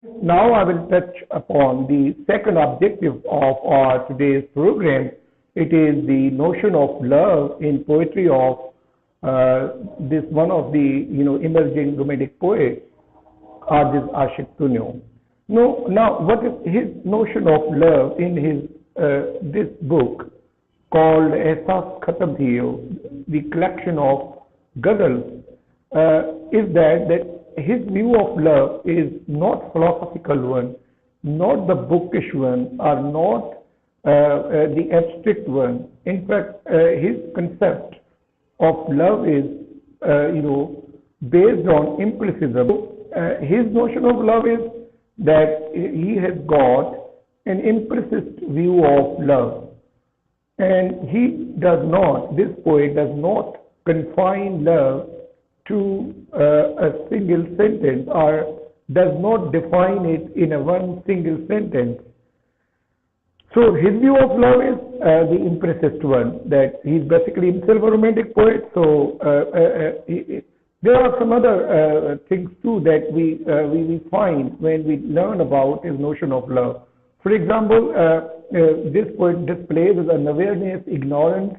Now I will touch upon the second objective of our today's program. It is the notion of love in poetry of this one of the emerging romantic poets, Aziz Ashik Tunyo. No, now what is his notion of love in his this book called Ehsas Khatam Thiyo, the collection of ghazals, is that his view of love is not philosophical one, not the bookish one, or not the abstract one. In fact, his concept of love is, based on empiricism. His notion of love is that he has got an empiricist view of love. And he does not, this poet does not confine love to a single sentence or does not define it in a one single sentence. So his view of love is the empiricist one, that he's basically himself a romantic poet. So there are some other things too that we find when we learn about his notion of love. For example, this poet displays an awareness, ignorance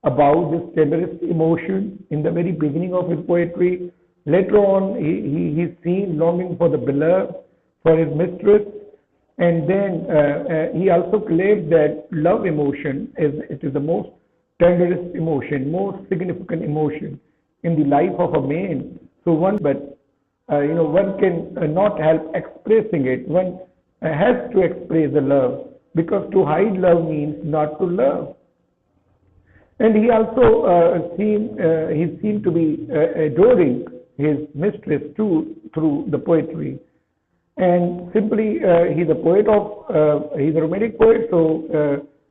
about this tenderest emotion in the very beginning of his poetry. Later on, he's seen longing for the beloved, for his mistress, and then he also claims that love emotion is the most tenderest emotion, most significant emotion in the life of a man. So one can not help expressing it. One has to express the love, because to hide love means not to love. And he also seemed to be adoring his mistress too through the poetry. And simply, he's a poet he's a romantic poet, so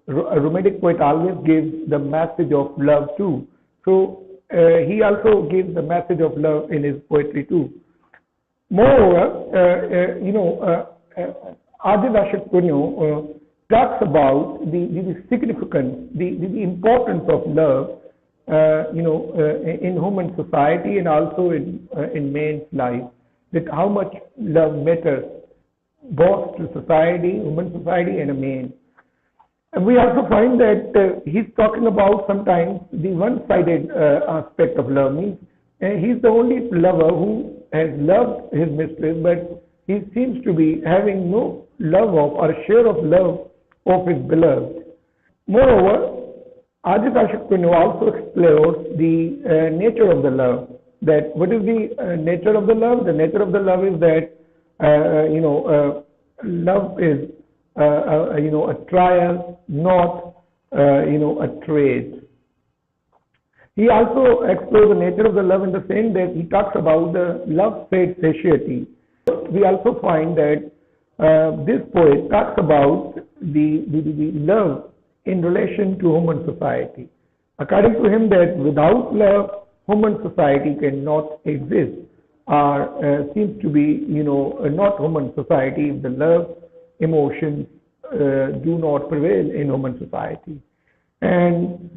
a romantic poet always gives the message of love too. So he also gives the message of love in his poetry too. Moreover, Aziz Ashik Tunyo talks about the significance, the importance of love, in human society and also in man's life. That how much love matters both to society, human society, and a man. And we also find that he's talking about sometimes the one-sided aspect of love. Means he's the only lover who has loved his mistress, but he seems to be having no love of or share of love of his beloved. Moreover, Aziz Ashik Tunyo also explores the nature of the love. That what is the nature of the love? The nature of the love is that love is a trial, not a trade. He also explores the nature of the love in the same that he talks about the love-fed satiety. We also find that this poet talks about the love in relation to human society. According to him, that without love, human society cannot exist, or seems to be, not human society if the love emotions do not prevail in human society. And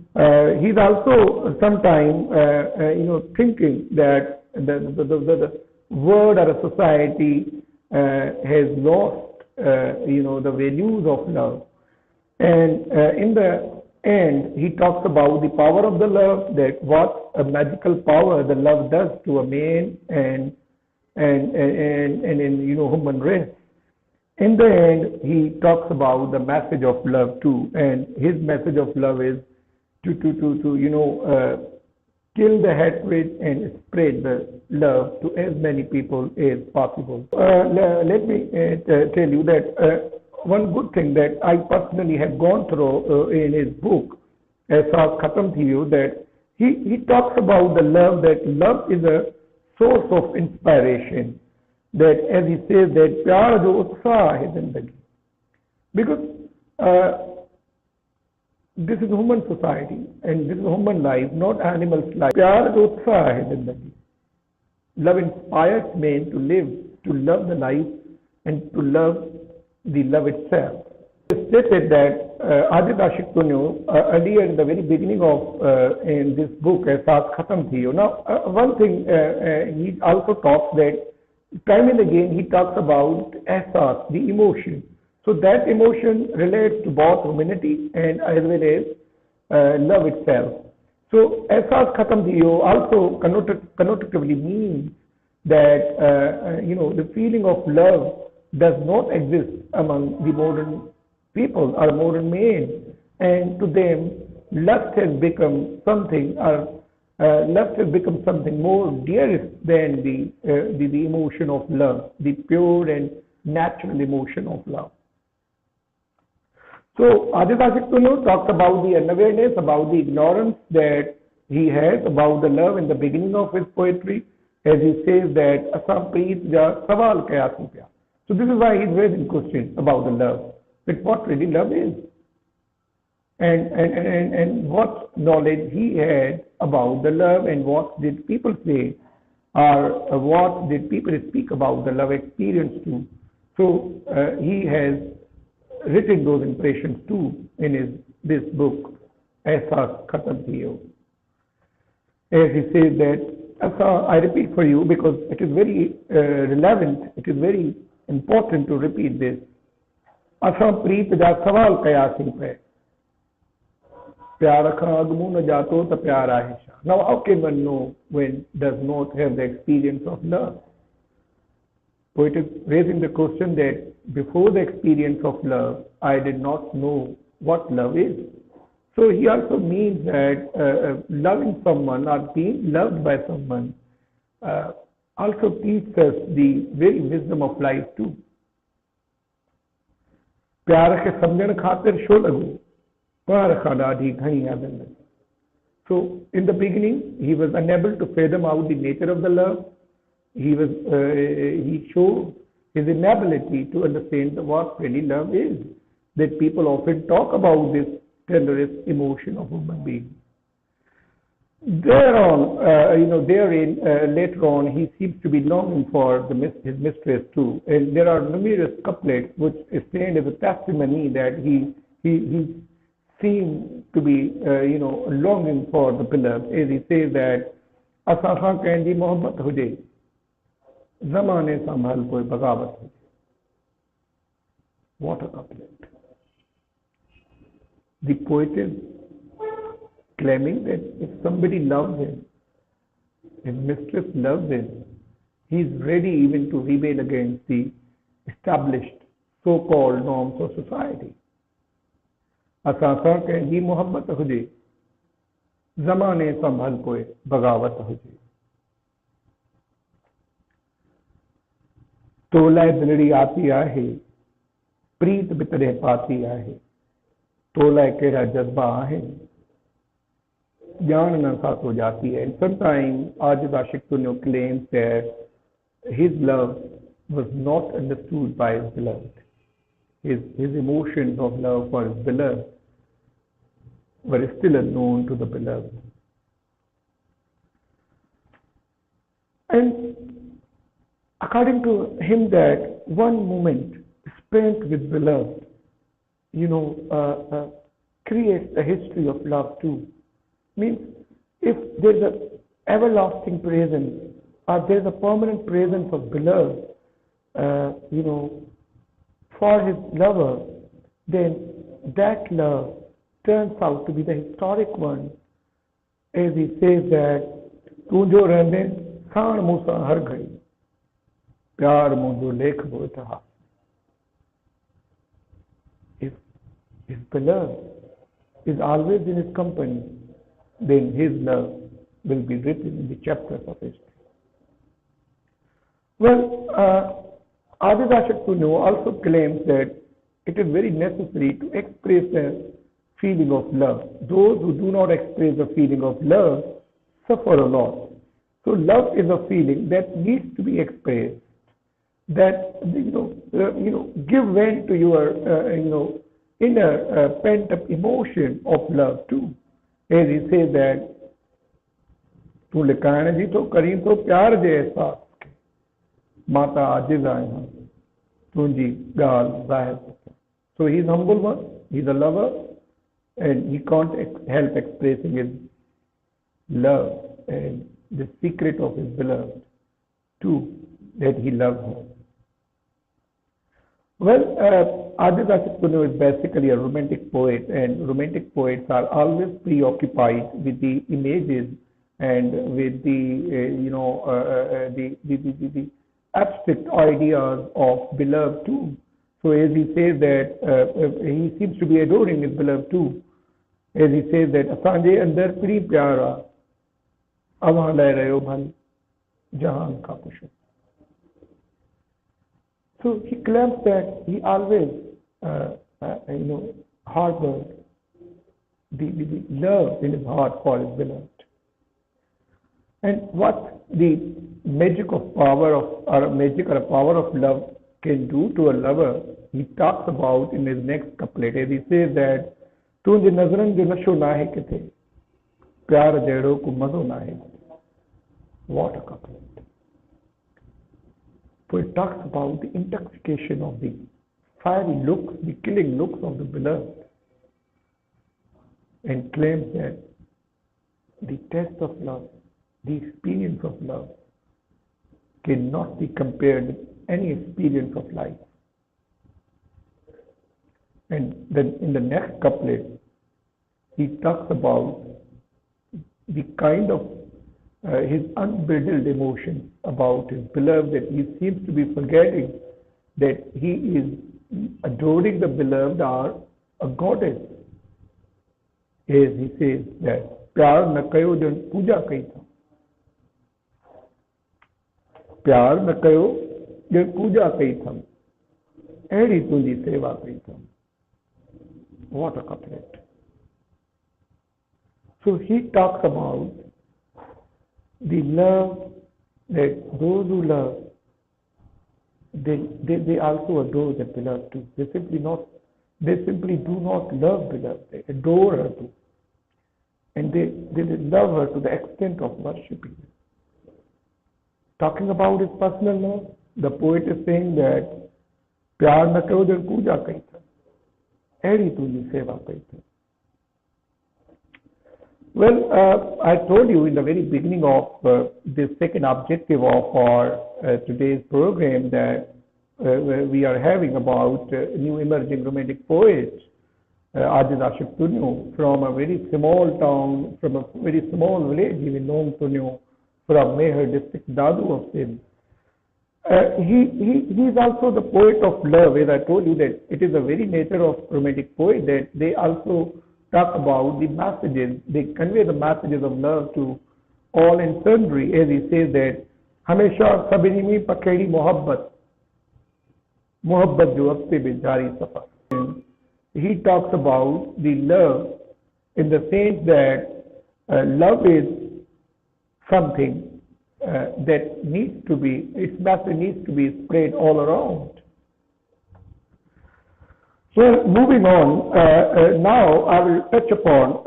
he's also sometimes, thinking that the world or a society has lost, the values of love. And in the end, he talks about the power of the love, that what a magical power the love does to a man and in human race. In the end, he talks about the message of love too, and his message of love is to kill the hatred and spread the love to as many people as possible. Let me tell you that one good thing that I personally have gone through in his book, Ehsas Khatam Thiyo, that he talks about the love, that love is a source of inspiration. That, as he says, that प्यार जो उत्साह है जिंदगी, because this is human society and this is human life, not animals' life. प्यार जो उत्साह है जिंदगी. Love inspires men to live, to love the life, and to love the love itself. It stated that Aziz Ashik Tunyo earlier in the very beginning of in this book, Ehsas Khatam Thiyo. Now, one thing he also talks that time and again he talks about ehsas, the emotion. So that emotion relates to both humanity and as well as love itself. So ehsas khatam diyo also connotatively means that the feeling of love does not exist among the modern people or modern men, and to them lust has become something or lust has become something more dearest than the emotion of love, the pure and natural emotion of love. So Aditya Shiktuno talks about the unawareness, about the ignorance that he has about the love in the beginning of his poetry, as he says that Asam Preet Ja Sawal Kya Supya. So this is why he's raising questions about the love, that what really love is, and what knowledge he had about the love, and what did people say, or what did people speak about the love experience too. So he has written those impressions too in this book, Aisa Khatam Diyo. As he says that, I repeat for you because it is very relevant, it is very important to repeat this. Asam Preet Ja Sawal Kaya Simpe. Pyara Kha Agmu Na Jato Ta Pyara Hisha. Now, how can one know when does not have the experience of love? So it is raising the question that before the experience of love, I did not know what love is. So he also means that loving someone or being loved by someone also teaches us the very wisdom of life too. प्यार के समझण खातिर show लगो पर ॾाढी घणी आदत. So in the beginning he was unable to fathom out the nature of the love. He showed his inability to understand what really love is. That people often talk about this tenderest emotion of human being. Therein, later on, he seems to be longing for his mistress too. And there are numerous couplets which stand as a testimony that he seemed to be, longing for the beloved. As he says that, "Asa khan kandi mohabbat ho jaye, zamane sambhal koi bagawat ho jaye." What a couplet! The poet is claiming that if somebody loves him, his mistress loves him, he is ready even to rebel against the established so-called norms of society. Asasa ke hi mohabbat ho jaye, zamane sambhal koe bagawat ho jaye. तोला दिलड़ी आती आहे, प्रीत बितरे पाती आहे, तोला केड़ा जज्बा आहे, जान न साथ हो जाती है. And sometimes Ajit Ashik Tunyo claims that his love was not understood by his beloved. His emotions of love for his beloved were still unknown to the beloved. And according to him, that one moment spent with beloved, creates a history of love too. Means if there's an everlasting presence or there's a permanent presence of beloved, for his lover, then that love turns out to be the historic one. As he says that, "Tu jo rehne saan musa har ghadi, pyar mujo lekh bo itihas." If his beloved is always in his company, then his love will be written in the chapters of history. Well, Aditya Ashik Tunyo also claims that it is very necessary to express a feeling of love. Those who do not express the feeling of love suffer a lot. So love is a feeling that needs to be expressed. That give vent to your inner pent-up emotion of love too. As he says that, "Tu लिखाण जी तो करीं तो प्यार जे एहसास के, माता आजिज़ आहियां, तुंहिंजी ॻाल्हि ज़ाहिर." So he's humble one, he's a lover, and he can't help expressing his love and the secret of his beloved too. that he loved her. Well, Adit Ashok Tunu is basically a romantic poet, and romantic poets are always preoccupied with the images and with the abstract ideas of beloved too. So as he says that he seems to be adoring his beloved too, as he says that असांजे अंदर pre प्यारा अवां ले रहियो भल जहान का कुछ. So he claims that he always, harbored the love in his heart for his beloved. And what the magic or power of love can do to a lover, he talks about in his next couplet. As he says that, "तुंहिंजे नज़रनि जो नशो नाहे किथे, प्यार जहिड़ो को मज़ो नाहे." What a couplet! So it talks about the intoxication of the fiery looks, the killing looks of the beloved, and claims that the taste of love, the experience of love, cannot be compared with any experience of life. And then in the next couplet, he talks about the kind of his unbridled emotions about his beloved, that he seems to be forgetting that he is adoring the beloved or a goddess. As he says that, "प्यार न कयो जन पूजा कई था, प्यार न कयो जन पूजा कई था, अहिड़ी तुंहिंजी सेवा कई था." What a couplet! So he talks about the love that those who love, they also adore the beloved too. They simply do not love beloved, they adore her too. And they love her to the extent of worshipping her. Talking about his personal love, the poet is saying that, "प्यार न करो जन पूजा कई था, अहिड़ी तुंहिंजी सेवा कई था." Well, I told you in the very beginning of the second objective of our today's program that we are having about new emerging romantic poets, Adit Ashok Tunu, from a very small town, from a very small village, even known Tunu, from Meher district, Dadu of Sindh. He is also the poet of love, as I told you that it is the very nature of romantic poet that they also talk about the messages, they convey the messages of love to all and sundry, as he says that, "हमेशा सभिनी में पखेड़ी मोहब्बत, मोहब्बत जो हफ्ते में जारी सफर." He talks about the love in the sense that love is something that needs to be, its message needs to be spread all around. So moving on, now I will touch upon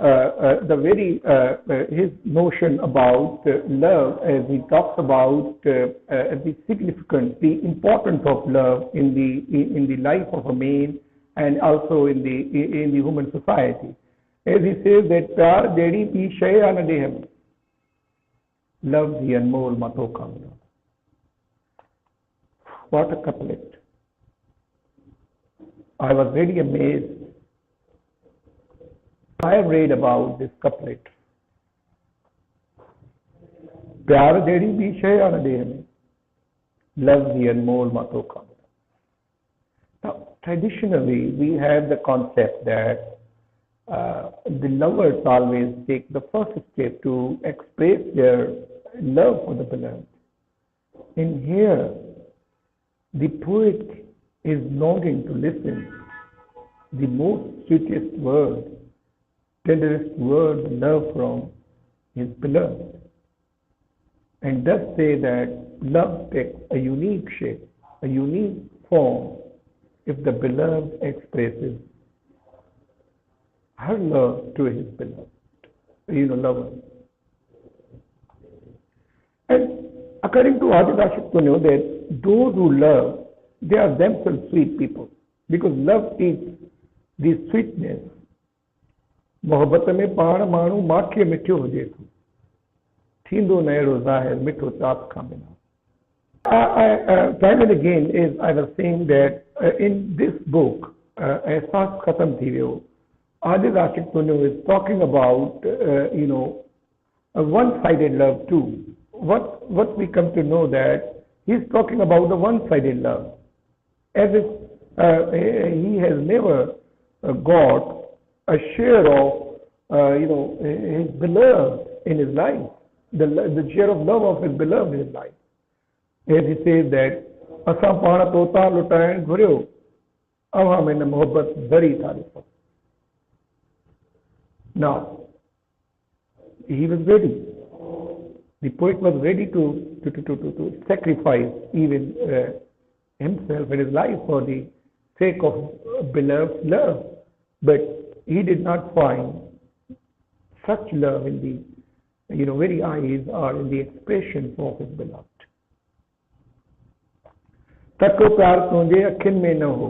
his notion about love, as he talks about the significance, the importance of love in the life of a man and also in the human society. As he says that, "प्यार जड़ी भी शय न देह में, love the अनमोल मतों का मिला." What a couplet! I was very amazed. I have read about this couplet. "प्यार जड़ी भी शय न देह में, love the अनमोल मतों का मिला." Now, traditionally, we have the concept that the lovers always take the first step to express their love for the beloved. In here, the poet is longing to listen the most sweetest word, tenderest word, love from his beloved, and thus say that love takes a unique shape, a unique form, if the beloved expresses her love to his beloved, lover. And according to Adit Ashok Tunu, that those who love, they are themselves sweet people, because love is the sweetness. मोहब्बत में पाण माण्हू माखीअ मिठियो हुजे थो, थींदो न अहिड़ो ज़ाहिर मिठो चाप खां बिना. Time and again, is I was saying that in this book, Ehsaas Khatam Thi Viyo, Adil Ashik Punyo is talking about, a one-sided love too. What we come to know that he's talking about the one-sided love, as if he has never got a share of, his beloved in his life, the share of love of his beloved in his life. As he says that, असां पाण तोता लुटाइण घुरियो, अवां में न मोहब्बत भरी तारीफ़. Now, he was ready. The poet was ready to sacrifice even himself and his life for the sake of beloved love. But he did not find such love in the very eyes or in the expressions of his beloved. तको प्यार तुंहिंजे अखियुनि में न हो,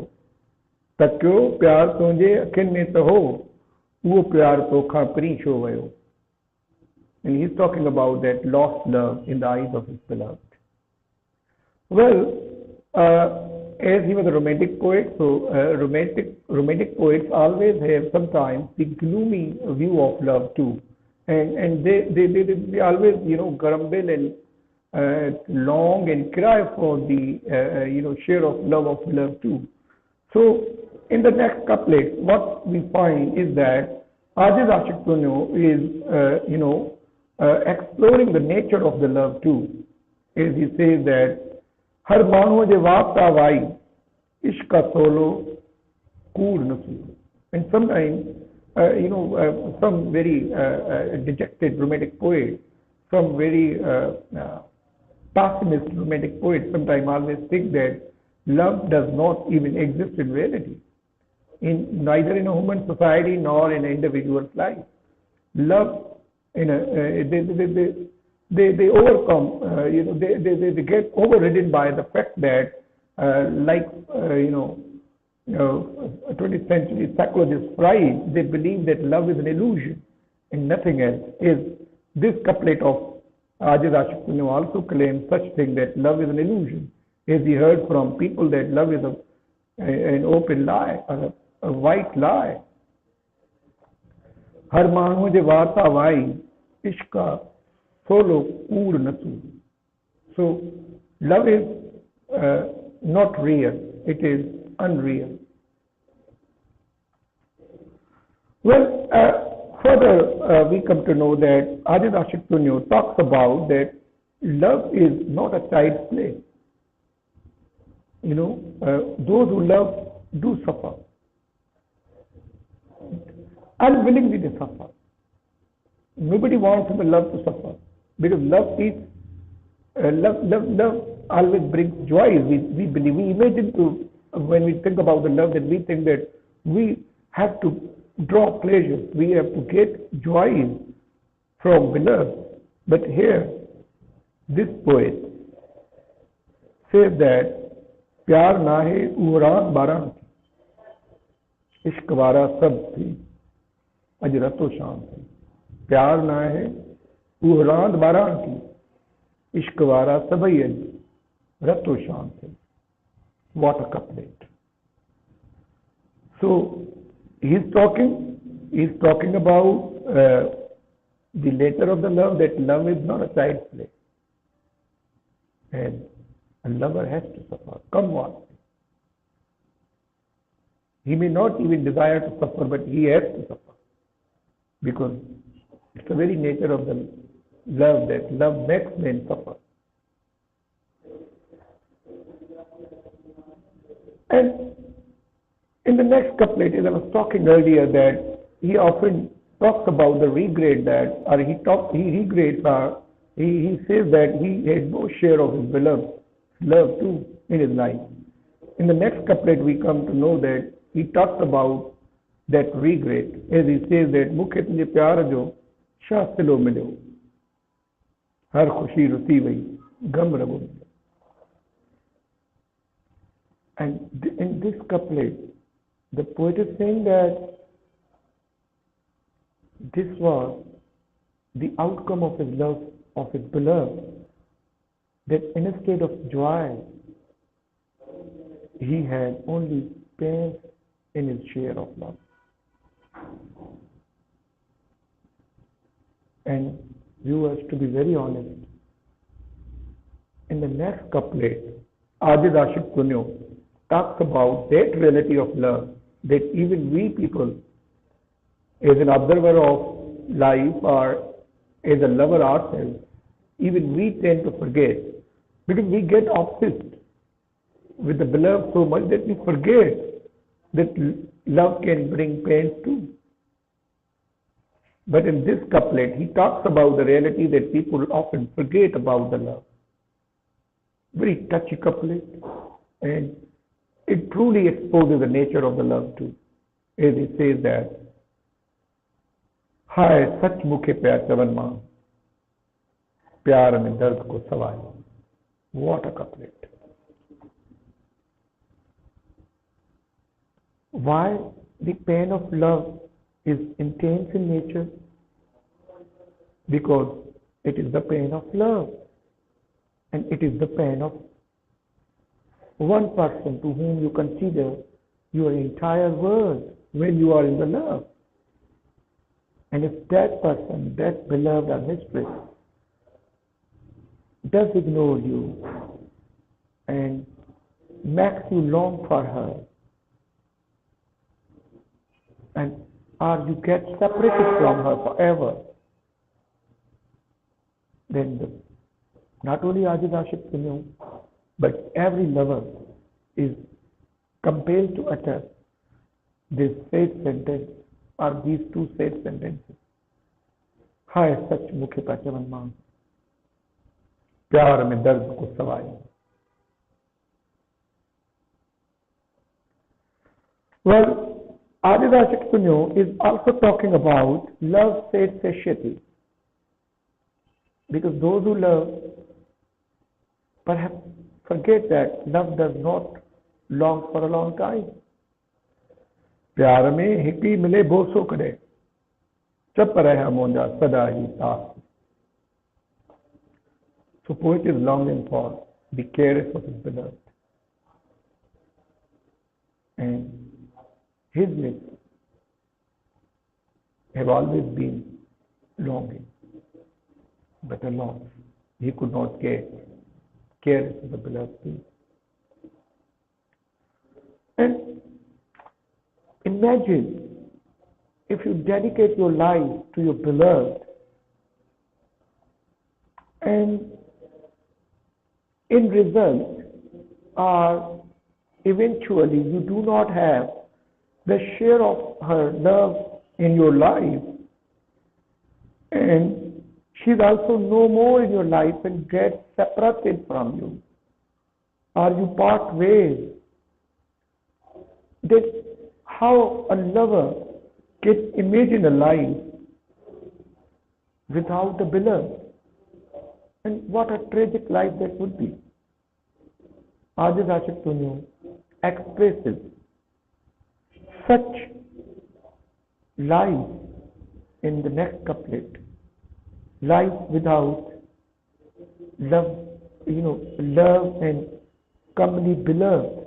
तको प्यार तुंहिंजे अखियुनि में त हो, उहो प्यार तोखां परी छो वियो. And he's talking about that lost love in the eyes of his beloved. Well, as he was a romantic poet, so romantic poets always have sometimes the gloomy view of love too, and they always grumble and long and cry for the share of love too. So in the next couplet, what we find is that Aziz Ashik Punyo is exploring the nature of the love too, as he says that हर मानव जे वापता वाई इश्क का solo कूड़ नसू. And sometimes some very dejected romantic poet, some very pessimist romantic poets sometimes always think that love does not even exist in reality, neither in a human society nor in an individual's life. Love, they overcome, they get overridden by the fact that, 20th century psychologist Freud, they believe that love is an illusion and nothing else. Is this couplet of Aziz Ashik Punyo also claims such thing, that love is an illusion, as he heard from people that love is an open lie or a white lie. हर माण्हू जे वार्ता Y इश्क solo कूड़ नसू. So love is not real, it is unreal. Well, further we come to know that Aziz Ashik Punyo talks about that love is not a child's play. Those who love do suffer. Unwillingly they suffer. Nobody wants the love to suffer, because love is love always brings joy. We believe, we imagine when we think about the love, that we think that we have to draw pleasure, we have to get joy from beloved. But here, this poet says that प्यार ना है उहरान बारां की, इश्क वारा सब थी अज रतो शाम थी. प्यार ना है उहरान बारां की, इश्क वारा सबई अज रतो शाम थी. What a couplet. So he's talking about the nature of the love, that love is not a child's play, and a lover has to suffer, come what. He may not even desire to suffer, but he has to suffer, because it's the very nature of the love, that love makes men suffer. And in the next couplet, as I was talking earlier, that he often talks about the regret that, or he regrets, he says that he had no share of his beloved love too in his life. In the next couplet, we come to know that he talks about that regret, as he says that मुखे तुझे प्यार जो शास्त्रो मिलो, हर खुशी रुसी वही गम रगो मिलो. And in this couplet, the poet is saying that this was the outcome of his love of his beloved. that instead of joy, he had only pain in his share of love. And viewers, to be very honest, in the next couplet, Ajid Ashik Kunyo talks about that reality of love that even we people, as an observer of life or as a lover ourselves, even we tend to forget because we get obsessed with the beloved so much that we forget that love can bring pain too. But in this couplet, he talks about the reality that people often forget about the love. Very touchy couplet, and it truly exposes the nature of the love too. As he says that, हाय सच मुखे प्यार चवन मां प्यार में दर्द को सवाए. What a couplet. Why the pain of love is intense in nature? Because it is the pain of love, and it is the pain of one person to whom you consider your entire world when you are in the love. And if that person, that beloved or mistress, does ignore you and makes you long for her, and or you get separated from her forever, then not only Ajid Ashik Kunyo, but every lover is compelled to utter this said sentence or these two said sentences. हाय सच मुखे पे चवन मां प्यार में दर्द को सवाए. Well, Ajid Ashik Kunyo is also talking about love said satiety. Because those who love perhaps forget that love does not long for a long time. प्यार में हिकी मिले बोसो करे चप रहा मोंजा सदा ही तास. So poet is longing for the caress of his beloved, and his lips have always been longing, but alas, he could not get caress of the beloved too. And imagine if you dedicate your life to your beloved, and in result, or eventually you do not have the share of her love in your life, and she's also no more in your life and gets separated from you, or you part ways, then how a lover can imagine a life without the beloved? And what a tragic life that would be. Ajid Ashik Kunyo expresses such life in the next couplet. Life without love, love and company beloved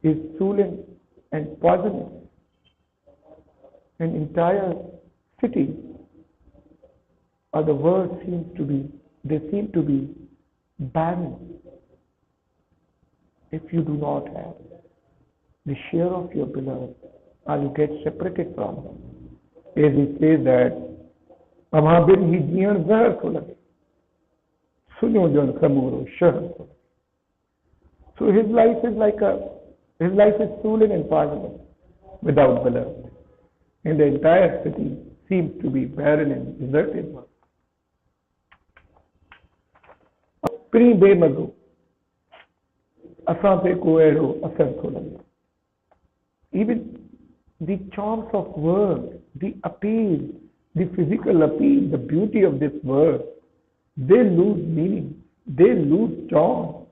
is sullen and poisonous. An entire city or the world seem to be barren if you do not have the share of your beloved or you get separated from them. As he says that, Amabin hi jiyan zahar ko lage, sunyo jan samuro shahar ko. So his life is sullen and poisonous without beloved. And the entire city seems to be barren and deserted. Pri bemazu, asan pe ko ero asar ko lage. Even the charms of world, the appeal, the physical appeal, the beauty of this world, they lose meaning, they lose charm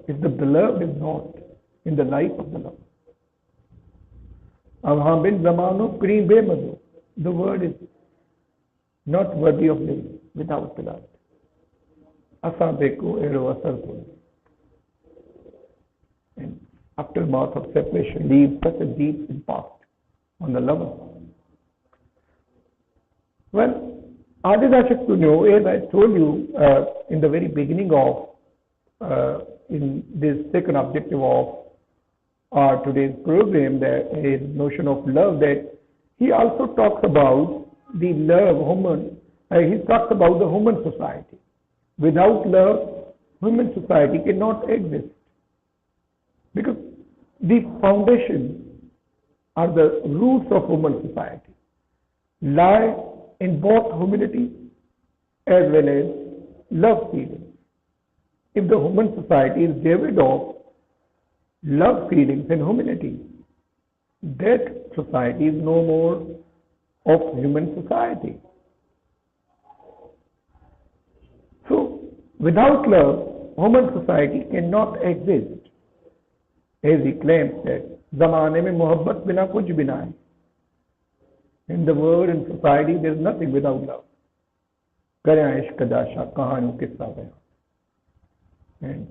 if the beloved is not in the life of the lover. Ab bin zamano pri bemazu, the word is not worthy of living without beloved. असां ते को अहिड़ो असर कोन्हे. And aftermath of separation leaves such a deep impact on the lover. Well, Adidashak to know, as I told you in the very beginning of in this second objective of our today's program, that is notion of love, that he also talks about the love human. He talks about the human society. Without love, human society cannot exist, because the foundation or the roots of human society lie in both humility as well as love feelings. If the human society is devoid of love feelings and humility, that society is no more of human society. So, without love, human society cannot exist. As he claims that, ज़माने में मोहब्बत बिना कुछ भी ना है. In the world and society, there is nothing without love. करें इश्क दाशा कहानियों किस्सा बयां. And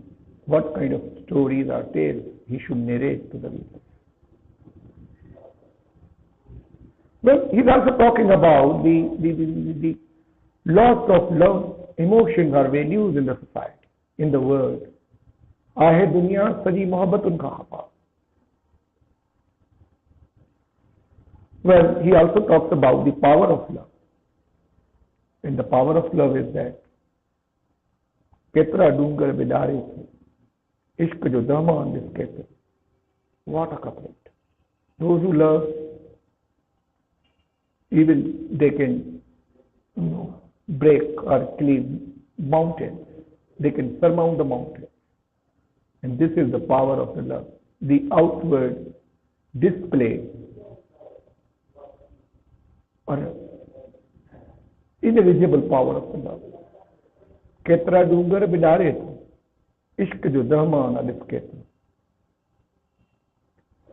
what kind of stories or tales he should narrate to the reader. Well, he's also talking about the loss of love, emotions or values in the society, in the world. आहे दुनिया सजी मोहब्बत उनका हाफा. Well, he also talks about the power of love. And the power of love is that केतरा डूंगर बिदारे थे इश्क जो दहमान दिसके. What a couplet. Those who love, even they can break or cleave mountains. They can surmount the mountains. And this is the power of the love, the outward display or invisible power of the love. केतरा डूंगर बिदारे थे इश्क जो दहमान दिसके.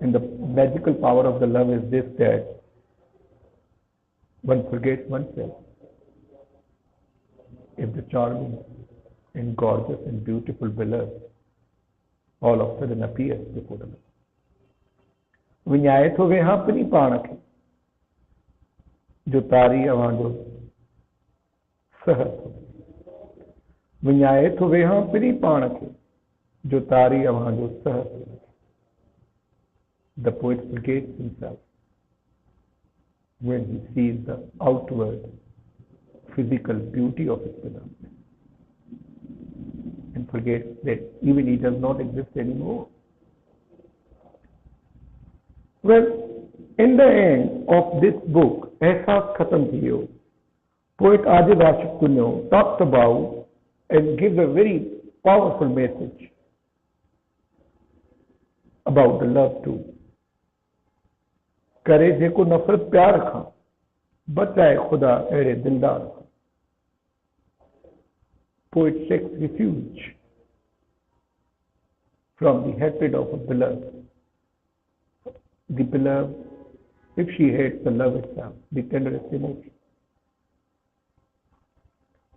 And the magical power of the love is this, that one forgets oneself if the charming and gorgeous and beautiful beloved all of a sudden appears before the Lord. विन्याय तो वे हाँ अपनी पाणक है जो तारी अवांडो सहत. विन्याय तो वे हाँ अपनी पाणक है जो तारी अवांडो सहत. The poet forgets himself when he sees the outward physical beauty of his beloved, and forgets that even he does not exist anymore. Well, in the end of this book, Ehsaas Khatam Kiyo, poet Ajid Ashik Kunyo talks about and gives a very powerful message about the love too. करे जेको नफरत प्यार खां बचाए खुदा अहिड़े दिलदार खां. Poet seeks refuge from the hatred of a beloved. The beloved, if she hates the love itself, the tenderest emotion.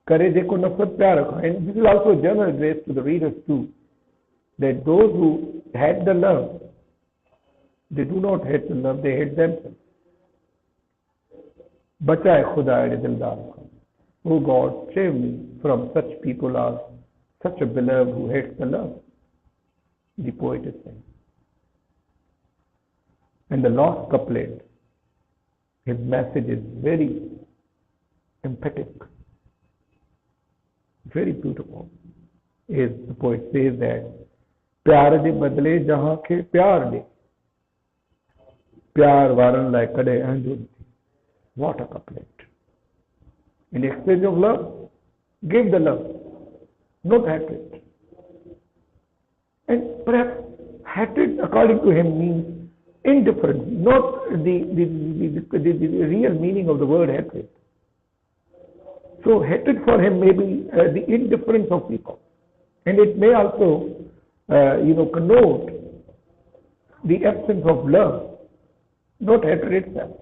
करे जेको नफरत प्यार खां. And this is also a general address to the readers too, that those who hate the love, they do not hate the love, they hate themselves. बचाए खुदा अहिड़े दिलदार खां. Oh God, save me from such people or such a beloved who hates the love, the poet is saying. And the last couplet, his message is very emphatic, very beautiful. Is the poet says that प्यार दे बदले जहां के प्यार दे प्यार वारन लाए कड़े अंजुन. What a couplet. In exchange of love, give the love, not hatred. And perhaps hatred, according to him, means indifference, not the real meaning of the word hatred. So hatred for him may be the indifference of people, and it may also, connote the absence of love, not hatred itself.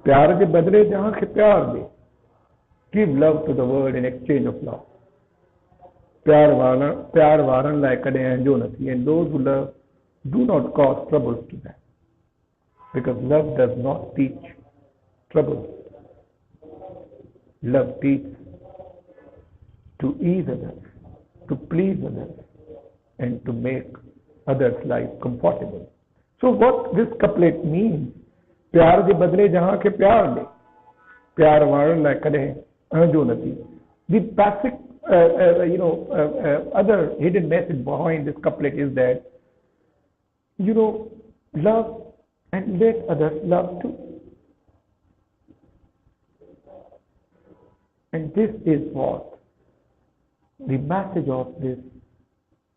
प्यार के बदले जहां के प्यार दे give love to the world in exchange of love. प्यार वारन लाइ कॾहिं हंजो न थी, and those who love do not cause troubles to them, because love does not teach troubles. Love teaches to ease others, to please others, and to make others' life comfortable. So what this couplet means, प्यार जे बदले जहां के प्यार दे, प्यार वारन लाइ कॾहिं हंजो न थी. The basic other hidden message behind this couplet is that, love and let others love too. And this is what the message of this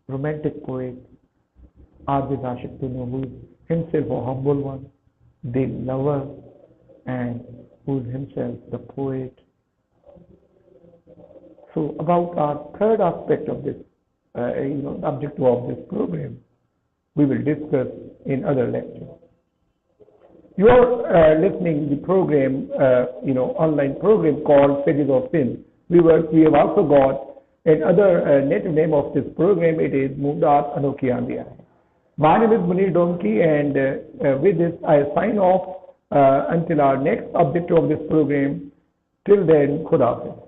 romantic poet, Abid Ashik Dunya, who is himself a humble one, the lover, and who is himself the poet. So about our third aspect of this, objective of this program, we will discuss in other lectures. You are listening to the program, online program called Pages of Sin. We have also got another native name of this program. It is Mundat Anokhi Andiya. My name is Munir Domki, and with this I sign off until our next objective of this program. Till then, Khuda Hafiz.